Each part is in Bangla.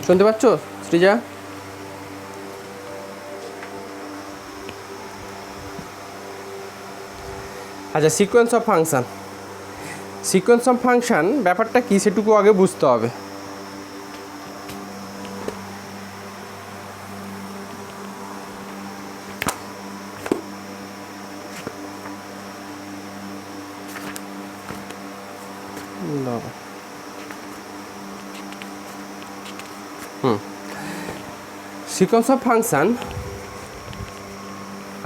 শুনতে পাচ্ছ সৃজা? আচ্ছা, sequence of function. Sequence of function ব্যাপারটা কী সেটুকু আগে বুঝতে হবে। সিকোয়েন্স অফ ফাংশান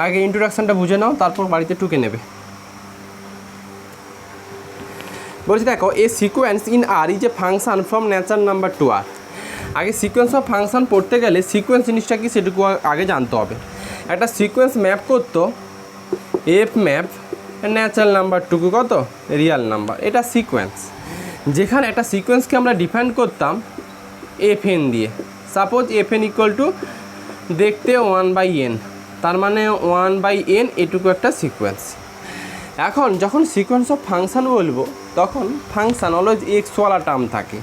আগে ইন্ট্রোডাকশানটা বুঝে নাও, তারপর বাড়িতে টুকে নেবে। বলছি দেখো, a sequence in R is a function from natural number to R. আগে সিকোয়েন্স অফ ফাংশান পড়তে গেলে সিকোয়েন্স জিনিসটা কি সেটুকু আগে জানতে হবে। একটা সিকোয়েন্স ম্যাপ করতো এফ ম্যাপ ন্যাচারাল নাম্বার টুকু কত রিয়াল নাম্বার, এটা সিকোয়েন্স। যেখানে একটা সিকোয়েন্সকে আমরা ডিফাইন করতাম এফ এন দিয়ে। Suppose F N equal to দেখতে 1/n, তার মানে 1/n এটুকু একটা সিকোয়েন্স। এখন যখন সিকোয়েন্স অফ ফাংশান বলবো তখন ফাংশান অলওয়েজ এক্সওয়ালা টার্ম থাকে।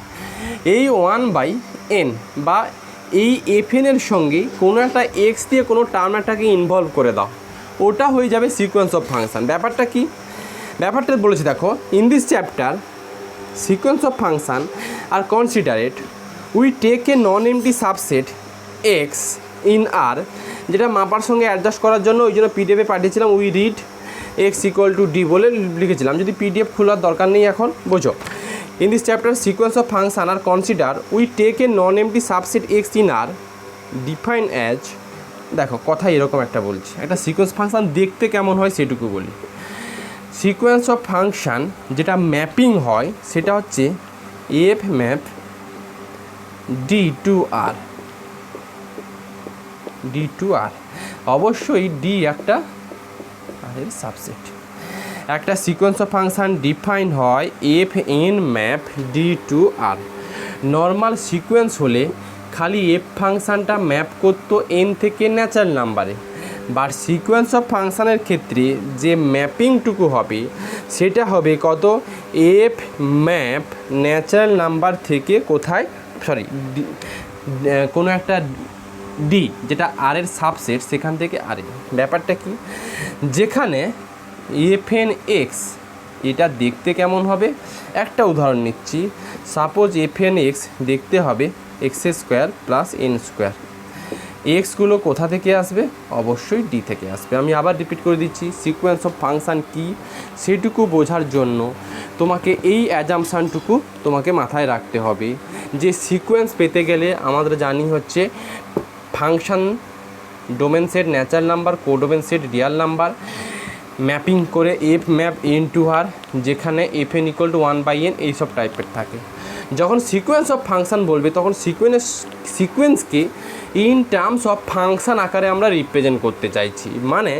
এই 1/n বা এই এফ এনের সঙ্গে কোনো একটা এক্স দিয়ে কোনো টার্ম একটাকে ইনভলভ করে দাও, ওটা হয়ে যাবে সিকোয়েন্স অফ ফাংশান। ব্যাপারটা কি? ব্যাপারটা বলেছি দেখো, in this chapter sequence of function are considered we take a non empty subset X in R, যেটা মাপার সঙ্গে অ্যাডজাস্ট করার জন্য ওই জন্য পিডিএফে পাঠিয়েছিলাম। We read X equal to D বলে লিখেছিলাম। যদি পিডিএফ খোলার দরকার নেই এখন, বোঝো। In this chapter sequence of function are consider we take a non empty subset X in R define as, দেখো কথা এরকম একটা বলছি, একটা সিকোয়েন্স ফাংশান দেখতে কেমন হয় সেটুকু বলি। সিকোয়েন্স অফ ফাংশান যেটা ম্যাপিং হয় সেটা হচ্ছে f map D to R. D to R অবশ্যই ডি একটা আর এর সাবসেট। একটা সিকোয়েন্স অফ ফাংশান ডিফাইন হয় f n map D to R. Normal sequence হলে খালি এফ ফাংশানটা ম্যাপ করতো এন থেকে ন্যাচারাল নাম্বারে, বাট সিকোয়েন্স অফ ফাংশানের ক্ষেত্রে যে ম্যাপিংটুকু হবে সেটা হবে কত এফ ম্যাপ ন্যাচারাল নাম্বার থেকে কোথায়, কোনো একটা ডি যেটা আর এর সাবসেট সেখান থেকে আর এ। ব্যাপারটা কি, যেখানে এফ এন এক্স এটা দেখতে কেমন হবে, একটা উদাহরণ নিচ্ছি। সাপোজ এফ এন এক্স দেখতে হবে x square plus n square. এক্সগুলো কোথা থেকে আসবে? অবশ্যই ডি থেকে আসবে। আমি আবার রিপিট করে দিচ্ছি, সিকোয়েন্স অফ ফাংশান কী সেটুকু বোঝার জন্য তোমাকে এই অ্যাজাম্পশানটুকু তোমাকে মাথায় রাখতে হবে যে সিকোয়েন্স পেতে গেলে আমাদের জানি হচ্ছে function domain set natural number, codomain set Real number, mapping করে এফ ম্যাপ এন টু আর, যেখানে F N equal to 1/n এইসব টাইপের থাকে। যখন সিকোয়েন্স অফ ফাংশান বলবে তখন সিকোয়েন্সকে ইন টার্মস অফ ফাংশান আকারে আমরা রিপ্রেজেন্ট করতে চাইছি, মানে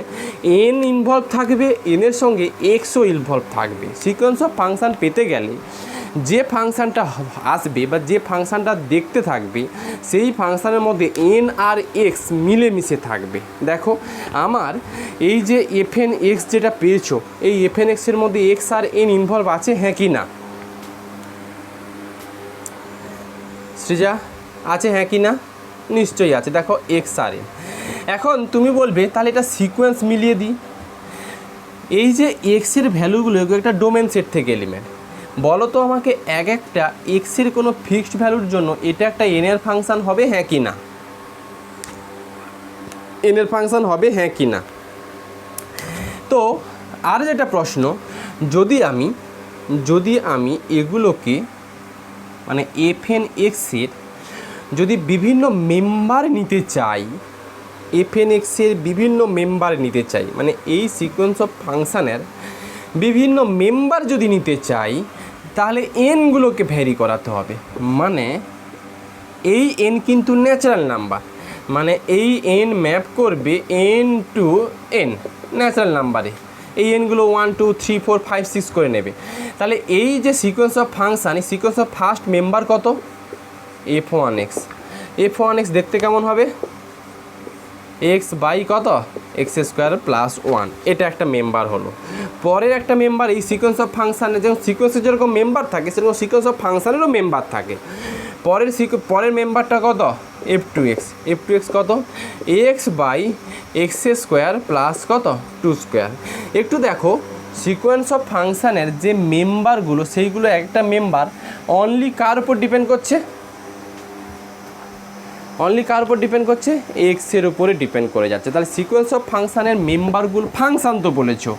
এন ইনভলভ থাকবে, এনের সঙ্গে এক্সও ইনভলভ থাকবে। সিকোয়েন্স অফ ফাংশান পেতে গেলে যে ফাংশানটা আসবে বা যে ফাংশানটা দেখতে থাকবে সেই ফাংশানের মধ্যে এন আর এক্স মিলেমিশে থাকবে। দেখো আমার এই যে এফ এন এক্স যেটা পেয়েছো, এই এফ এন এক্সের মধ্যে এক্স আর এন ইনভলভ আছে, হ্যাঁ কি না সৃজা? আছে হ্যাঁ কি না? নিশ্চয়ই আছে। দেখো এক্স আর এন। এখন তুমি বলবে তাহলে এটা সিকোয়েন্স মিলিয়ে দিই। এই যে এক্সের ভ্যালুগুলো একটা ডোমেন সেট থেকে এলিমেন্ট, বলো তো আমাকে এক একটা এক্সের কোনো ফিক্সড ভ্যালুর জন্য এটা একটা এনের ফাংশান হবে হ্যাঁ কি না? এনের ফাংশান হবে হ্যাঁ কি না? তো আর যেটা প্রশ্ন, যদি আমি এগুলোকে মানে এফ এন এক্সের যদি বিভিন্ন মেম্বার নিতে চাই, এফ এন এক্সের বিভিন্ন মেম্বার নিতে চাই, মানে এই সিকোয়েন্স অফ ফাংশানের বিভিন্ন মেম্বার যদি নিতে চাই তাহলে এনগুলোকে ভ্যারি করাতে হবে। মানে এই এন কিন্তু ন্যাচারাল নাম্বার, মানে এই এন ম্যাপ করবে এন টু এন ন্যাচারাল নাম্বারে। এই এনগুলো 1 2 3 4 5 6 করে নেবে। তাহলে এই যে সিকোয়েন্স অফ ফাংশান, এই সিকোয়েন্স অফ ফার্স্ট মেম্বার কত? f1x। f1x দেখতে কেমন হবে? এক্স বাই কত এক্স স্কোয়ার প্লাস 1, এটা একটা মেম্বার হলো। পরের একটা মেম্বার এই সিকোয়েন্স অফ ফাংশানে, যেমন সিকোয়েন্সের যেরকম মেম্বার থাকে সেরকম সিকোয়েন্স অফ ফাংশানেরও মেম্বার থাকে। পরের মেম্বারটা কত f2x কত x by X square plus কত 2 স্কোয়ার। একটু দেখো সিকোয়েন্স অফ ফাংশানের যে মেম্বারগুলো সেইগুলো একটা মেম্বার অনলি কার উপর ডিপেন্ড করছে, এক্সের উপরে ডিপেন্ড করে যাচ্ছে। তাহলে সিকোয়েন্স অফ ফাংশানের মেম্বারগুলো, ফাংশান তো বলেছো,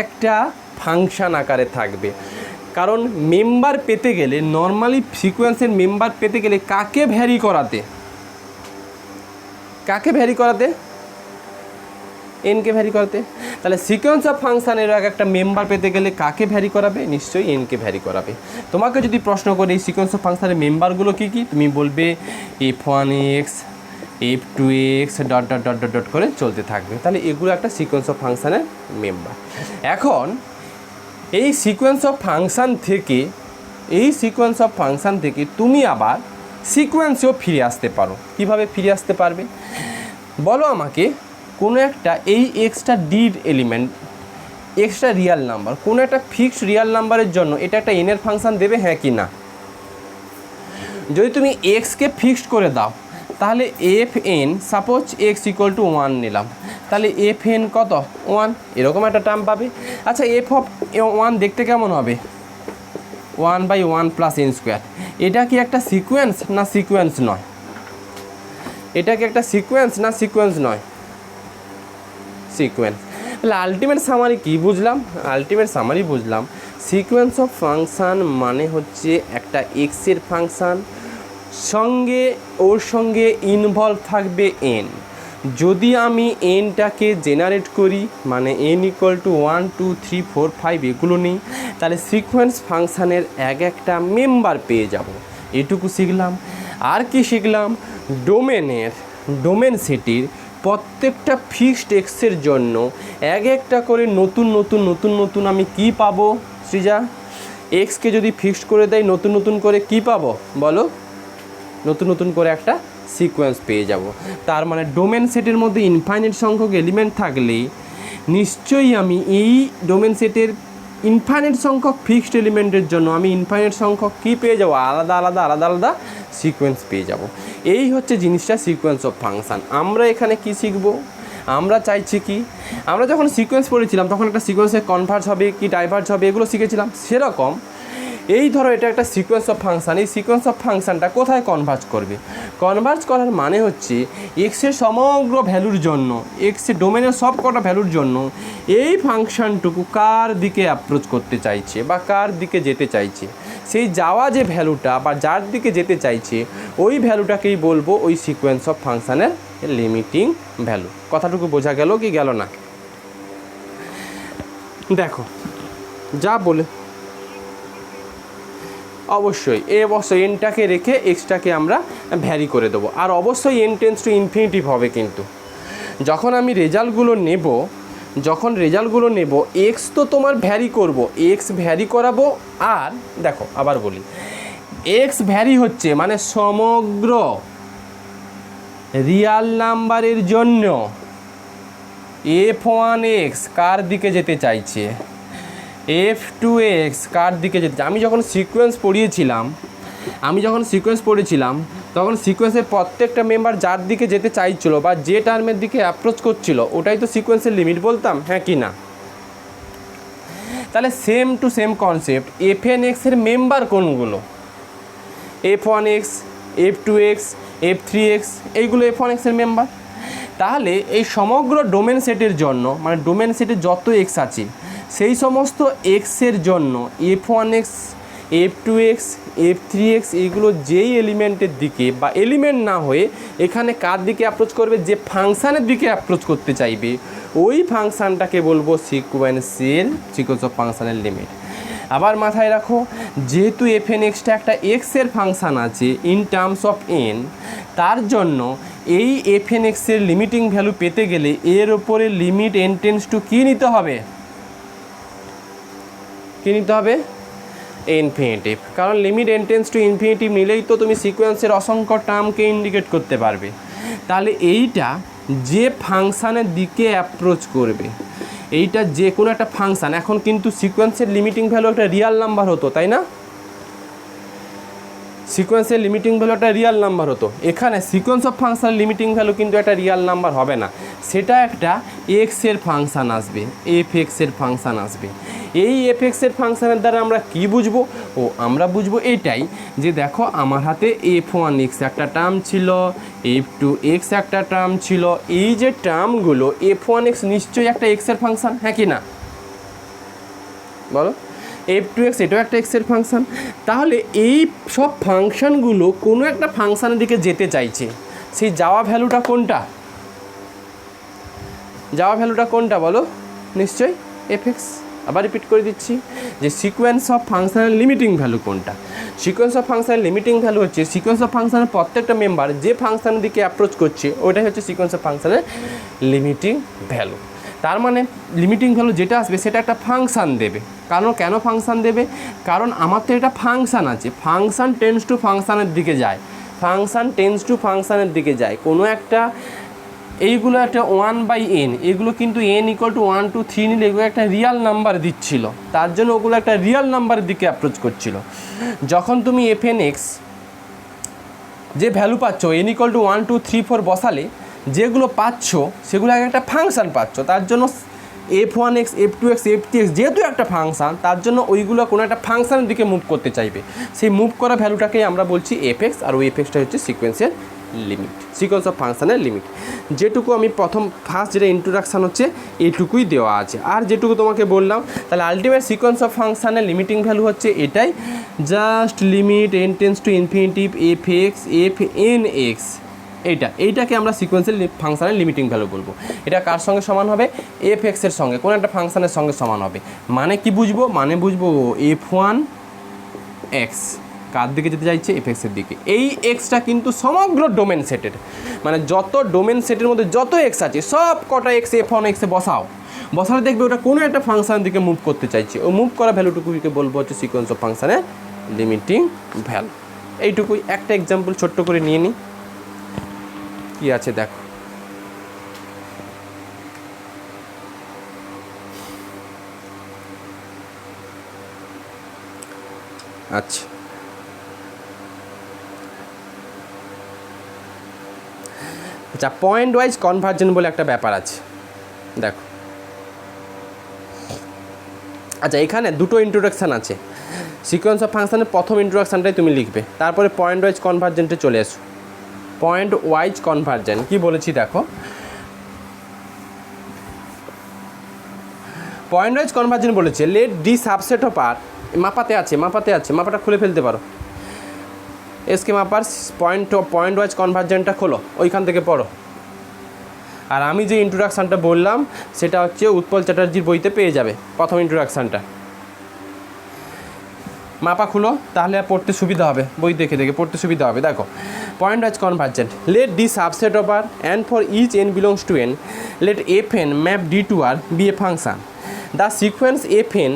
একটা ফাংশান আকারে থাকবে। কারণ মেম্বার পেতে গেলে নর্মালি সিকোয়েন্সের মেম্বার পেতে গেলে কাকে ভ্যারি করাতে এনকে ভ্যারি করাতে। তাহলে সিকোয়েন্স অফ ফাংশানের একটা মেম্বার পেতে গেলে কাকে ভ্যারি করাবে, নিশ্চয়ই এনকে ভ্যারি করাবে। তোমাকে যদি প্রশ্ন করে এই সিকোয়েন্স অফ ফাংশানের মেম্বারগুলো কী কী, তুমি বলবে f1x f2x dot dot dot dot dot করে চলতে থাকবে। তাহলে এগুলো একটা সিকোয়েন্স অফ ফাংশানের মেম্বার। এখন এই সিকোয়েন্স অফ ফাংশান থেকে তুমি আবার সিকোয়েন্সেও ফিরে আসতে পারো। কিভাবে ফিরে আসতে পারবে বলো আমাকে। কোনো একটা এই extra did element, extra Real number, কোনো একটা ফিক্সড রিয়াল নাম্বারের জন্য এটা একটা এনের ফাংশান দেবে, হ্যাঁ কি না? যদি তুমি এক্সকে ফিক্সড করে দাও তাহলে fn suppose x equal to 1 নিলাম, তাহলে fn কত 1, এরকম একটা টার্ম পাবে। আচ্ছা f(1) দেখতে কেমন হবে, 1/1 প্লাস n স্কোয়ার। এটা কি একটা সিকোয়েন্স না সিকোয়েন্স নয়? সিকোয়েন্স। তাহলে আলটিমেট সামারি কি বুঝলাম? সিকোয়েন্স অফ ফাংশান মানে হচ্ছে একটা এক্সের ফাংশান, ওর সঙ্গে ইনভলভ থাকবে এন। যদি আমি এনটাকে জেনারেট করি, মানে n ইকুয়াল টু 1 2 3 4 5 এগুলো নিই, তাহলে সিকোয়েন্স ফাংশানের একটা মেম্বার পেয়ে যাব। এটুকু শিখলাম। আর কি শিখলাম? ডোমেন সেটির প্রত্যেকটা ফিক্সড এক্সের জন্য একটা করে নতুন আমি কি পাবো সৃজা? এক্সকে যদি ফিক্সড করে দেয় নতুন করে কি পাবো বলো? নতুন করে একটা সিকোয়েন্স পেয়ে যাব। তার মানে ডোমেন সেটের মধ্যে ইনফাইনাইট সংখ্যক এলিমেন্ট থাকলে নিশ্চয়ই আমি এই ডোমেন সেটের ইনফাইনাইট সংখ্যক ফিক্সড এলিমেন্টের জন্য আমি ইনফাইনাইট সংখ্যক কী পেয়ে যাব? আলাদা সিকোয়েন্স পেয়ে যাব। এই হচ্ছে জিনিসটা সিকোয়েন্স অফ ফাংশান। আমরা এখানে কি শিখব? আমরা চাইছি কি, আমরা যখন সিকোয়েন্স পড়েছিলাম তখন একটা সিকোয়েন্সে কনভার্জ হবে কি ডাইভার্জ হবে এগুলো শিখেছিলাম। সেরকম এই ধরো এটা একটা সিকোয়েন্স অফ ফাংশান, এই সিকোয়েন্স অফ ফাংশানটা কোথায় কনভার্জ করবে? কনভার্জ করার মানে হচ্ছে এক্সের সমগ্র ভ্যালুর জন্য, এক্সের ডোমেনের সব কটা ভ্যালুর জন্য এই ফাংশানটুকু কার দিকে অ্যাপ্রোচ করতে চাইছে বা কার দিকে যেতে চাইছে, সেই যাওয়া যে ভ্যালুটা বা যার দিকে যেতে চাইছে ওই ভ্যালুটাকেই বলবো ওই সিকোয়েন্স অফ ফাংশানের লিমিটিং ভ্যালু। কথাটুকু বোঝা গেল কি গেল না? দেখো যা বলে অবশ্যই এনটাকে রেখে এক্সটাকে আমরা ভ্যারি করে দেবো। আর অবশ্যই n টেন্স টু ইনফিনিটিভ হবে। কিন্তু যখন আমি রেজাল্টগুলো নেব এক্স তো তোমার ভ্যারি করব, এক্স ভ্যারি করাবো। আর দেখো আবার বলি, এক্স ভ্যারি হচ্ছে মানে সমগ্র রিয়াল নাম্বারের জন্য f1x কার দিকে যেতে চাইছে, f2x কার দিকে যেতে চাই। আমি যখন সিকোয়েন্স পড়েছিলাম তখন সিকোয়েন্সের প্রত্যেকটা মেম্বার যার দিকে যেতে চাইছিল বা যে টার্মের দিকে অ্যাপ্রোচ করছিল ওটাই তো সিকোয়েন্সের লিমিট বলতাম, হ্যাঁ কি না? তাহলে same to same concept, fnx এর মেম্বার কোনগুলো? f1x, f2x, f3x এইগুলো f1x এর মেম্বার। তাহলে এই সমগ্র ডোমেন সেটের জন্য, মানে ডোমেন সেটের যত এক্স আছে সেই সমস্ত এক্সের জন্য f1x, f2x, f3x এইগুলো যেই এলিমেন্টের দিকে বা এলিমেন্ট না হয়ে এখানে কার দিকে অ্যাপ্রোচ করবে, যে ফাংশানের দিকে অ্যাপ্রোচ করতে চাইবে ওই ফাংশানটাকে বলবো সিকোয়েন্স অফ ফাংশানের লিমিট। আবার মাথায় রাখো, যেহেতু fnxটা একটা এক্সের ফাংশান আছে ইন টার্মস অফ n, তার জন্য এই fnx এর লিমিটিং ভ্যালু পেতে গেলে এর ওপরে লিমিট n টেন্স টু কী নিতে হবে? ইনফিনিটিভ। কারণ limit n tends to infinitive নিলেই তো তুমি সিকোয়েন্সের অসংখ্য টার্মকে ইন্ডিকেট করতে পারবে। তাহলে এইটা যে ফাংশানের দিকে অ্যাপ্রোচ করবে, এইটা যে কোনো একটা ফাংশান, এখন কিন্তু সিকোয়েন্সের লিমিটিং ভ্যালু একটা রিয়াল নাম্বার হতো, তাই না? সিকোয়েন্সের লিমিটিং ভ্যালু একটা রিয়াল নাম্বার হতো, এখানে সিকোয়েন্স অফ ফাংশনের লিমিটিং ভ্যালু কিন্তু একটা রিয়াল নাম্বার হবে না, সেটা একটা এক্সের ফাংশান আসবে, এফ এক্সের ফাংশান আসবে। এই এফ এক্সের ফাংশানের দ্বারা আমরা কি বুঝবো? আমরা বুঝবো এটাই যে দেখো আমার হাতে এফ ওয়ান এক্স একটা টার্ম ছিল, এফ টু এক্স একটা টার্ম ছিল, এই যে টার্মগুলো এফ ওয়ান এক্স নিশ্চয়ই একটা এক্সের ফাংশান, হ্যাঁ কি না বলো? এফ টু এক্স এটাও একটা এক্সের ফাংশান। তাহলে এই সব ফাংশানগুলো কোনো একটা ফাংশানের দিকে যেতে চাইছে, সেই যাওয়া ভ্যালুটা কোনটা? যাওয়া ভ্যালুটা কোনটা বলো? নিশ্চয়ই এফ এক্স। আবার রিপিট করে দিচ্ছি যে সিকোয়েন্স অফ ফাংশনের লিমিটিং ভ্যালু কোনটা? সিকোয়েন্স অফ ফাংশনের লিমিটিং ভ্যালু হচ্ছে সিকোয়েন্স অফ ফাংশনের প্রত্যেকটা মেম্বার যে ফাংশনের দিকে অ্যাপ্রোচ করছে ওটাই হচ্ছে সিকোয়েন্স অফ ফাংশনের লিমিটিং ভ্যালু। তার মানে লিমিটিং ভ্যালু যেটা আসবে সেটা একটা ফাংশান দেবে। কারণ কেন ফাংশান দেবে? কারণ আমার তো এটা ফাংশান আছে, ফাংশান টেন্স টু ফাংশানের দিকে যায়, ফাংশান টেন্স টু ফাংশানের দিকে যায় কোনো একটা, এইগুলো একটা 1/n, এগুলো কিন্তু n = 1 2 3 নিলে এগুলো একটা রিয়াল নাম্বার দিচ্ছিল, তার জন্য ওগুলো একটা রিয়াল নাম্বারের দিকে অ্যাপ্রোচ করছিল। যখন তুমি fn(x) যে ভ্যালু পাচ্ছ n = 1 2 3 4 বসালে যেগুলো পাচ্ছ সেগুলো একটা ফাংশান পাচ্ছ, তার জন্য f1(x) f2(x) f3(x) যেহেতু একটা ফাংশান তার জন্য ওইগুলো কোনো একটা ফাংশানের দিকে মুভ করতে চাইবে, সেই মুভ করা ভ্যালুটাকেই আমরা বলছি f(x), আর ওই f(x)টা হচ্ছে সিকোয়েন্সের লিমিট, সিকোয়েন্স অফ ফাংশনের লিমিট। যেটুকু আমি ফার্স্ট যেটা ইন্ট্রোডাকশান হচ্ছে এইটুকুই দেওয়া আছে, আর যেটুকু তোমাকে বললাম তাহলে আলটিমেট সিকোয়েন্স অফ ফাংশনের লিমিটিং ভ্যালু হচ্ছে এটাই, just limit n tends to infinity f(x) fn(x), এইটাকে আমরা সিকোয়েন্সের ফাংশনের লিমিটিং ভ্যালু বলবো। এটা কার সঙ্গে সমান হবে? f(x) এর সঙ্গে, কোনো একটা ফাংশনের সঙ্গে সমান হবে। মানে কি বুঝবো? মানে বুঝবো f1(x) কার দিকে যেতে চাইছে? f(x) এর দিকে। এই এক্সটা কিন্তু সমগ্র ডোমেন সেটের, মানে যত ডোমেন সেটের মধ্যে যত এক্স আছে সব কটা এক্স f1(x) এ বসালে দেখবে ওটা কোনো একটা ফাংশনের দিকে মুভ করতে চাইছে, ও মুভ করা ভ্যালুটুকুকে বলবো হচ্ছে সিকোয়েন্স অফ ফাংশনের লিমিটিং ভ্যালু। এইটুকুই, একটা এক্সাম্পল ছোট্ট করে নিয়ে নিই, কি আছে দেখো। আচ্ছা, পয়েন্ট ওয়াইজ কনভার্জেন্ট বলে একটা ব্যাপার আছে, দেখো। আচ্ছা, এখানে দুটো ইন্ট্রোডাকশান আছে, সিকোয়েন্স অফ ফাংশনের প্রথম ইন্ট্রোডাকশানটাই তুমি লিখবে, তারপরে পয়েন্ট ওয়াইজ কনভার্জেন্টে চলে আসো। পয়েন্ট ওয়াইজ কনভার্জেন্ট কি বলেছি দেখো, পয়েন্ট ওয়াইজ কনভার্জেন্ট বলেছে লেট ডি সাবসেট অফ আর, মাপাতে আছে, মাপাটা খুলে ফেলতে পারো, এসকে মাপার পয়েন্ট ওয়াইজ কনভার্জেন্টটা খোলো, ওইখান থেকে পড়ো। আর আমি যে ইন্ট্রোডাকশানটা বললাম সেটা হচ্ছে উৎপল চ্যাটার্জির বইতে পেয়ে যাবে, প্রথম ইন্ট্রোডাকশানটা। মাপা খুলো, তাহলে আর পড়তে সুবিধা হবে, বই দেখে দেখে পড়তে সুবিধা হবে। দেখো, point wise convergent, let D subset of R and for each n belongs to n, let fn map d to r be a function. The sequence fn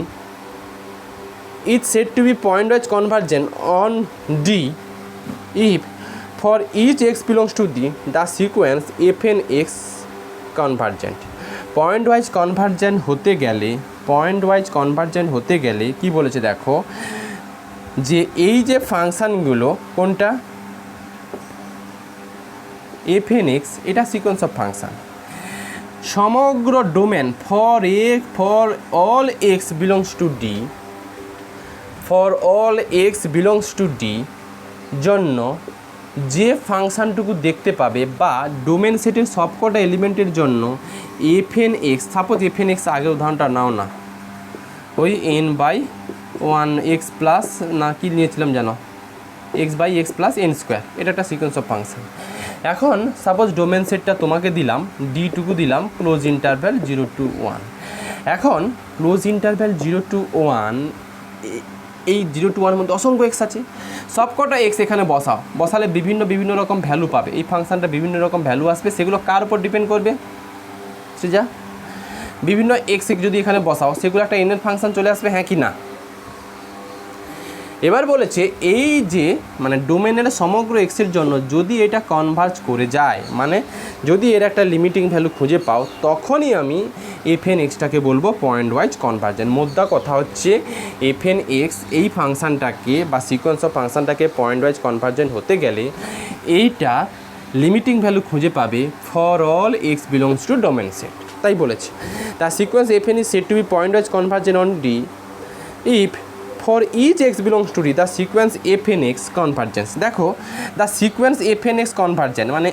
is said to be point wise convergent on D if for each x belongs to D the sequence fn(x) convergent. Point wise convergent হতে গেলে কি বলেছে দেখো, যে এই যে ফাংশানগুলো কোনটা fn(x) এটা সিকোয়েন্স অফ ফাংশান, সমগ্র domain for all x belongs to D জন্য যে ফাংশানটুকু দেখতে পাবে, বা ডোমেন সেটের সবকটা এলিমেন্টের জন্য fn(x), সাপোজ fn(x) আগে উদাহরণটা নাও না, ওই n/1x প্লাস না কি নিয়েছিলাম জানো, x/x প্লাস n², এটা একটা সিকোয়েন্স অফ ফাংশান। এখন সাপোজ ডোমেন সেটটা তোমাকে দিলাম, ডিটুকু দিলাম ক্লোজ ইন্টারভ্যাল 0 to 1। এখন ক্লোজ ইন্টারভ্যাল 0 to 1, এই 0 to 1 মধ্যে অসংখ্য এক্স আছে, সবকটা এক্স এখানে বসালে বিভিন্ন রকম ভ্যালু পাবে, এই ফাংশানটা বিভিন্ন রকম ভ্যালু আসবে, সেগুলো কার উপর ডিপেন্ড করবে? সেটা বিভিন্ন এক্স যদি এখানে বসাও সেগুলো একটা এনের ফাংশান চলে আসবে, হ্যাঁ কি না? এবার বলেছে এই যে মানে ডোমেনের সমগ্র এক্সের জন্য যদি এটা কনভার্জ করে যায়, মানে যদি এর একটা লিমিটিং ভ্যালু খুঁজে পাও, তখনই আমি এফএন এক্সটাকে বলবো পয়েন্ট ওয়াইজ কনভার্জেন্ট। মোদ্দা কথা হচ্ছে এফএন এক্স এই ফাংশানটাকে বা সিকোয়েন্স অফ ফাংশানটাকে পয়েন্ট ওয়াইজ কনভার্জেন্ট হতে গেলে এইটা লিমিটিং ভ্যালু খুঁজে পাবে for all x belongs to domain set. তাই বলেছে the sequence f n is said to be point wise convergent on D if for each x belongs to D the sequence fnx convergence। দেখো দ্য সিকোয়েন্স fnx convergent মানে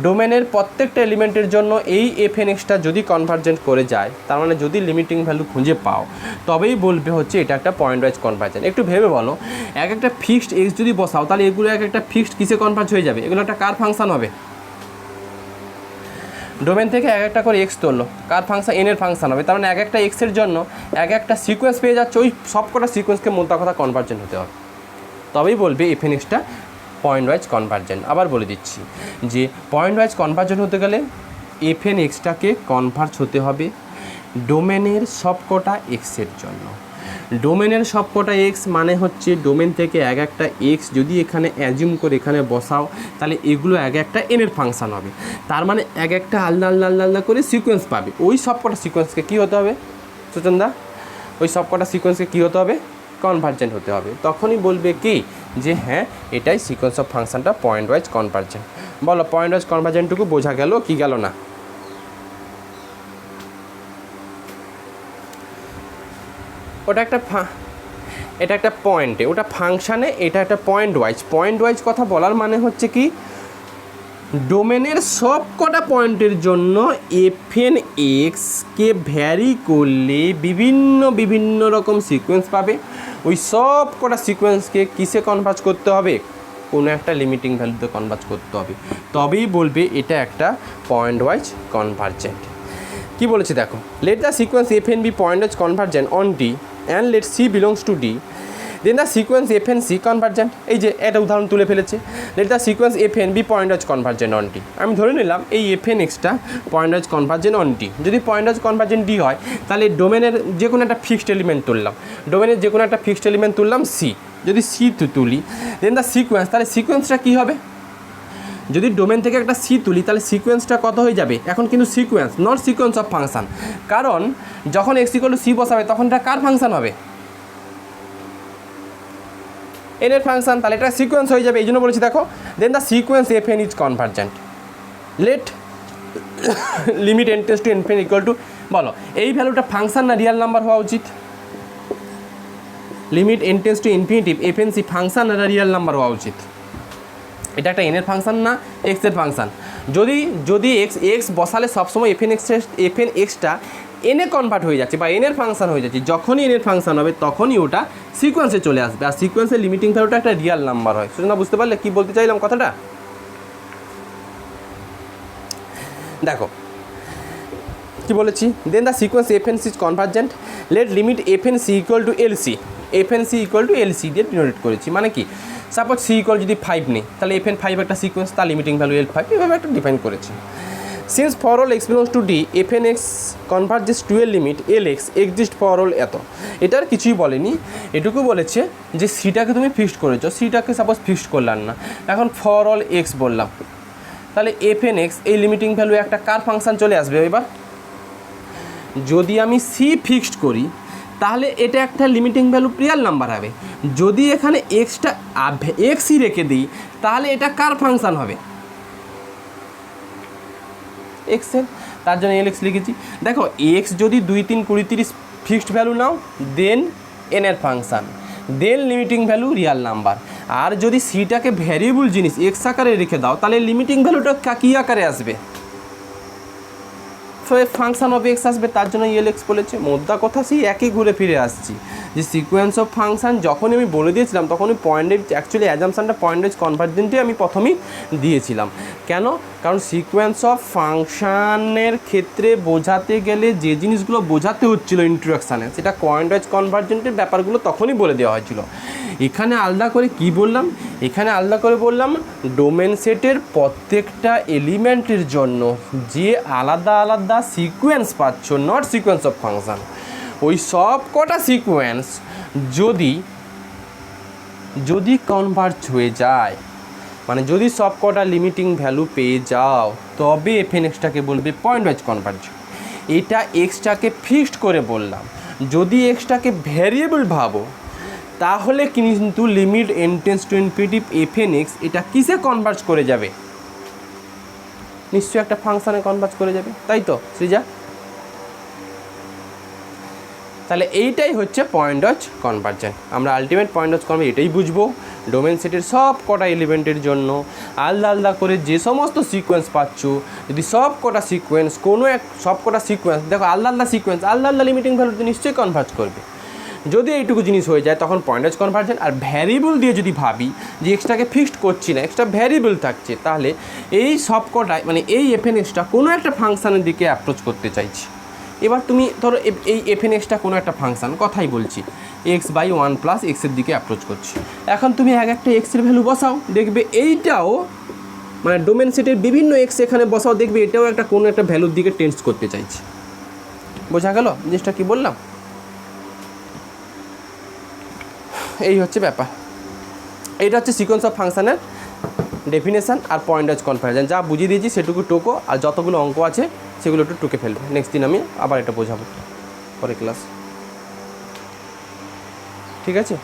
ডোমেনের প্রত্যেকটা এলিমেন্টের জন্য এই fnxটা যদি কনভার্জেন্ট করে যায়, তার মানে যদি লিমিটিং ভ্যালু খুঁজে পাও, তবেই বলবে হচ্ছে এটা একটা পয়েন্ট ওয়াইজ কনভার্জেন্ট। একটু ভেবে বলো, এক একটা ফিক্সড এক্স যদি বসাও তাহলে এগুলো এক একটা ফিক্সড কিসে কনভার্জ হয়ে যাবে? এগুলো একটা কার ফাংশন হবে? ডোমেন থেকে এক একটা করে এক্স তুললো, কার ফাংশন? এনের ফাংশন হবে। তার মানে এক একটা এক্সের জন্য এক একটা সিকোয়েন্স পেয়ে যাচ্ছে, ওই সব কটা সিকোয়েন্সকে মোদ্দা কথা কনভার্জেন্ট হতে হবে, তবেই বলবে এফএনএক্সটা পয়েন্ট ওয়াইজ কনভার্জেন্ট। আবার বলে দিচ্ছি যে পয়েন্ট ওয়াইজ কনভার্জেন্ট হতে গেলে এফএনএক্সটাকে কনভার্জ হতে হবে ডোমেনের সব কটা এক্সের জন্য। ডোমেনের সব কটা এক্স মানে হচ্ছে ডোমেন থেকে এক একটা এক্স যদি এখানে অ্যাজিউম করে এখানে বসাও, তাহলে এগুলো এক একটা এনের ফাংশান হবে। তার মানে এক একটা আলাদা আলাদা আলাদা করে সিকোয়েন্স পাবে। ওই সব কটা সিকোয়েন্সকে কী হতে হবে সুচন্দা? ওই সব কটা সিকোয়েন্সকে কী হতে হবে? কনভার্জেন্ট হতে হবে। তখনই বলবে কি যে হ্যাঁ এটাই সিকোয়েন্স অফ ফাংশানটা পয়েন্ট ওয়াইজ কনভার্জেন্ট। বলো পয়েন্ট ওয়াইজ কনভার্জেন্টটুকু বোঝা গেল কি গেল না? ওটা এটা একটা পয়েন্টে, ওটা ফাংশানে, এটা একটা পয়েন্ট ওয়াইজ। পয়েন্ট ওয়াইজ কথা বলার মানে হচ্ছে কি ডোমেনের সব কটা পয়েন্টের জন্য এফএন এক্সকে ভ্যারি করলে বিভিন্ন বিভিন্ন রকম সিকোয়েন্স পাবে। ওই সব কটা সিকোয়েন্সকে কিসে কনভার্জ করতে হবে? কোনো একটা লিমিটিং ভ্যালুতে কনভার্জ করতে হবে, তবেই বলবে এটা একটা পয়েন্ট ওয়াইজ কনভার্জেন্ট। কি বলেছে দেখো, let the sequence F N be point wise convergent on D and let C belongs to D then the sequence FN C convergent. এই যে একটা উদাহরণ তুলে ফেলেছে, let the sequence F N be point wise convergent on D. আমি ধরে নিলাম এই এফএন এক্সটা point wise convergent on D. যদি পয়েন্ট ওয়াইজ কনভার্জেন্ট ডি হয়, তাহলে ডোমেনের যে কোনো একটা ফিক্সড এলিমেন্ট তুললাম, ডোমেনের যে কোনো একটা ফিক্সড এলিমেন্ট তুললাম সি। যদি সি তুলি দেন দ্য সিকোয়েন্স, তাহলে সিকোয়েন্সটা কী হবে? যদি ডোমেন থেকে একটা সি তুলি তাহলে সিকোয়েন্সটা কত হয়ে যাবে? এখন কিন্তু sequence not sequence of function, কারণ যখন এক্স ইকুয়াল টু সি বসাবে তখন এটা কার ফাংশান হবে? এনের ফাংশান। তাহলে এটা সিকোয়েন্স হয়ে যাবে। এই জন্য বলেছি দেখো, then the sequence f n is convergent let limit n tends to infinity equal to, বলো এই ভ্যালুটা ফাংশান না রিয়াল নাম্বার হওয়া উচিত? Limit n tends to infinity f n c function না রিয়াল নাম্বার হওয়া উচিত? এটা একটা এনের ফাংশান না এক্সের ফাংশান? যদি এক্স বসালে সবসময় এফএন এক্সটা এনে কনভার্ট হয়ে যাচ্ছে বা এনের ফাংশান হয়ে যাচ্ছে, যখনই এনের ফাংশান হবে তখনই ওটা সিকোয়েন্সে চলে আসবে। আর সিকোয়েন্সের লিমিটিং ভ্যালুটা একটা রিয়াল নাম্বার হয়। সুতরাং বুঝতে পারলে কি বলতে চাইলাম কথাটা? দেখো কি বলেছি, then the sequence FN c is convergent let limit f n c equal to l c. F n c equal to l c দিয়ে ডিনোট করেছি। মানে কি, সাপোজ সি ইকুয়াল যদি 5 নেই, তাহলে এফএন 5 একটা সিকোয়েন্স, তার লিমিটিং ভ্যালু L5, এভাবে একটা ডিফাইন করেছি। Since for all x belongs to d f n x converges to এর limit l x exist for all এত। এটার কিছুই বলেনি, এটুকু বলেছে যে সিটাকে তুমি ফিক্সড করেছো, সিটাকে সাপোজ ফিক্সড করলাম না, এখন ফর অল এক্স বললাম, তাহলে এফএন এক্স এই লিমিটিং ভ্যালু একটা কার ফাংশান চলে আসবে? এবার যদি আমি সি ফিক্সড করি তাহলে এটা একটা লিমিটিং ভ্যালু রিয়াল নাম্বার হবে। যদি এখানে এক্সটা এক্সই রেখে দিই তাহলে এটা কার ফাংশান হবে? এক্সের। তার জন্য এল এক্স লিখেছি। দেখো এক্স যদি 2, 3, 20, 30 ফিক্সড ভ্যালু নাও দেন এনের ফাংশান, দেন লিমিটিং ভ্যালু রিয়াল নাম্বার। আর যদি সিটাকে ভ্যারিয়েবল জিনিস এক্স আকারে রেখে দাও তাহলে লিমিটিং ভ্যালুটা কী আকারে আসবে? ফাংশান অফ এক্স আসবে। তার জন্য এল এক্স বলেছে। মোদ্দা কথা সেই একই ঘুরে ফিরে আসছি যে সিকোয়েন্স অফ ফাংশান যখনই আমি বলে দিয়েছিলাম তখনই পয়েন্টের অ্যাকচুয়ালি অ্যাজাম্পশনটা পয়েন্ট ওয়াইজ কনভার্জেন্টে আমি প্রথমেই দিয়েছিলাম। কেন? কারণ সিকোয়েন্স অফ ফাংশানের ক্ষেত্রে বোঝাতে গেলে যে জিনিসগুলো বোঝাতে হচ্ছিলো ইন্ট্রোডাকশানে, সেটা পয়েন্ট ওয়াইজ কনভার্জেন্টের ব্যাপারগুলো তখনই বলে দেওয়া হয়েছিল। এখানে আলাদা করে কি বললাম? এখানে আলাদা করে বললাম ডোমেন সেটের প্রত্যেকটা এলিমেন্টের জন্য যে আলাদা আলাদা সিকোয়েন্স পাচ্ছ, নট সিকোয়েন্স অফ ফাংশান, ওই সব কটা সিকোয়েন্স যদি যদি কনভার্জ হয়ে যায়, মানে যদি সব কটা লিমিটিং ভ্যালু পেয়ে যাও, তবে এফএনএক্সটাকে বলবে পয়েন্ট ওয়াইজ কনভার্জন। এটা এক্সটাকে ফিক্সড করে বললাম। যদি এক্সটাকে ভ্যারিয়েবল ভাবো, তাহলে কিন্তু limit n tends to infinity f n x এটা কিসে কনভার্জ করে যাবে? নিশ্চয়ই একটা ফাংশনে কনভার্জ করে যাবে, তাই তো সৃজা? তাহলে এইটাই হচ্ছে পয়েন্ট ওয়াইজ কনভার্জন। আমরা আলটিমেট পয়েন্ট ওয়াইজ কনভার্জন এটাই বুঝবো, ডোমেন সেটের সব কটা এলিমেন্টের জন্য আলাদা আলাদা করে যে সমস্ত সিকোয়েন্স পাচ্ছ, যদি সব কটা সিকোয়েন্স সব কটা সিকোয়েন্স দেখো আলাদা আলাদা সিকোয়েন্স আলাদা আলাদা লিমিটিং ভ্যালুতে নিশ্চয়ই কনভার্জ করবে। যদি এইটুকু জিনিস হয়ে যায় তখন পয়েন্ট ওয়াইজ কনভার্জন। আর ভ্যারিয়েবল দিয়ে যদি ভাবি যে এক্সট্রাকে ফিক্সড করছি না, এক্সট্রা ভ্যারিয়েবল থাকছে, তাহলে এই সব কটায় মানে এই এফএনএক্সটা কোনো একটা ফাংশানের দিকে অ্যাপ্রোচ করতে চাইছি। এবার তুমি ধরো এই এফএনএক্সটা কোনো একটা ফাংশান, কথাই বলছি, x/1 + x-এর দিকে অ্যাপ্রোচ করছি। এখন তুমি এক একটা এক্সের ভ্যালু বসাও, দেখবে এইটাও মানে ডোমেন সেটের বিভিন্ন এক্স এখানে বসাও, দেখবে এটাও একটা কোনো একটা ভ্যালুর দিকে টেন্স করতে চাইছে। বোঝা গেল জিনিসটা কি বললাম? এই হচ্ছে ব্যাপার। এইটা হচ্ছে সিকোয়েন্স অফ ফাংশানের ডেফিনেশান আর পয়েন্ট ওয়াইজ কনভার্জন। যা বুঝিয়ে দিয়েছি সেটুকু টোকো, আর যতগুলো অঙ্ক আছে সেগুলো একটু টুকে ফেলবে। নেক্সট দিন আমি আবার এটা বোঝাবো পরে ক্লাস, ঠিক আছে?